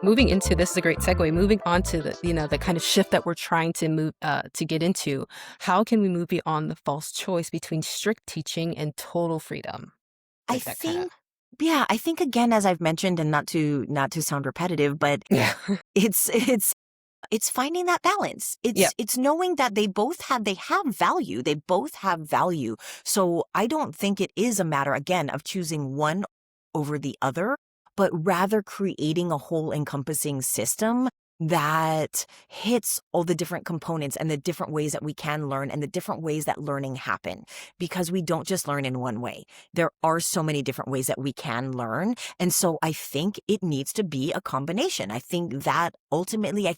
moving into this is a great segue. Moving on to the kind of shift that we're trying to move to get into. How can we move beyond the false choice between strict teaching and total freedom? I Like that kind of think yeah, I think again, as I've mentioned, and not to sound repetitive, but yeah. it's finding that balance. Yep. It's knowing that they have value. They both have value. So I don't think it is a matter again of choosing one over the other, but rather creating a whole encompassing system that hits all the different components and the different ways that we can learn and the different ways that learning happen, because we don't just learn in one way. There are so many different ways that we can learn. And so I think it needs to be a combination. I think that ultimately,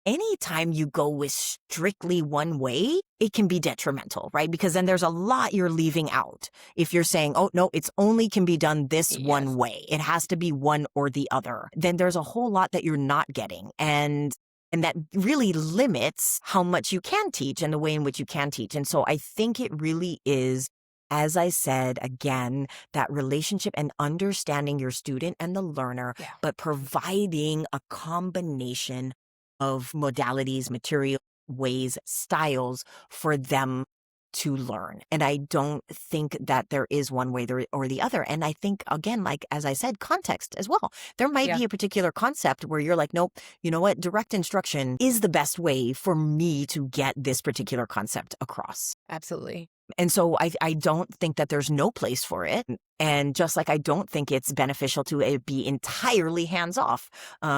anytime you go with strictly one way, it can be detrimental, right? Because then there's a lot you're leaving out. If you're saying, oh, no, it's only can be done this one Yes. way, it has to be one or the other, then there's a whole lot that you're not getting. And that really limits how much you can teach and the way in which you can teach. And so I think it really is, as I said, again, that relationship and understanding your student and the learner, Yeah. but providing a combination of modalities, material, ways, styles for them to learn. And I don't think that there is one way or the other. And I think, again, like, as I said, context as well. There might Yeah. be a particular concept where you're like, nope, you know what? Direct instruction is the best way for me to get this particular concept across. Absolutely. And so I don't think that there's no place for it. And just like I don't think it's beneficial to it be entirely hands off,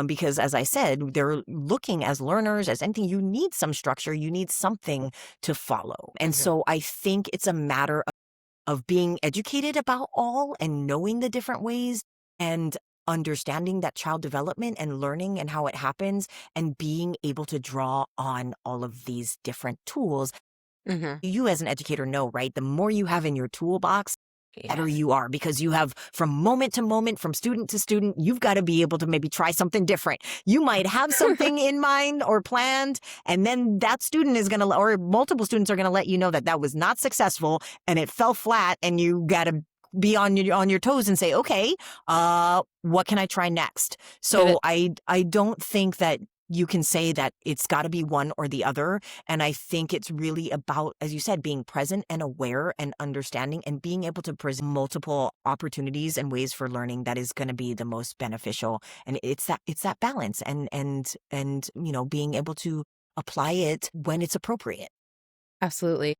because as I said, they're looking as learners, as anything, you need some structure, you need something to follow. And so I think it's a matter of being educated about all and knowing the different ways and understanding that child development and learning and how it happens and being able to draw on all of these different tools. Mm-hmm. You as an educator know, right? The more you have in your toolbox, better Yes. you are, because you have from moment to moment, from student to student, you've got to be able to maybe try something different. You might have something in mind or planned, and then that student is going to, or multiple students are going to let you know that that was not successful and it fell flat, and you got to be on your toes and say, okay, what can I try next? So I don't think that you can say that it's got to be one or the other. And I think it's really about, as you said, being present and aware and understanding and being able to present multiple opportunities and ways for learning that is going to be the most beneficial. And it's that balance and being able to apply it when it's appropriate. Absolutely.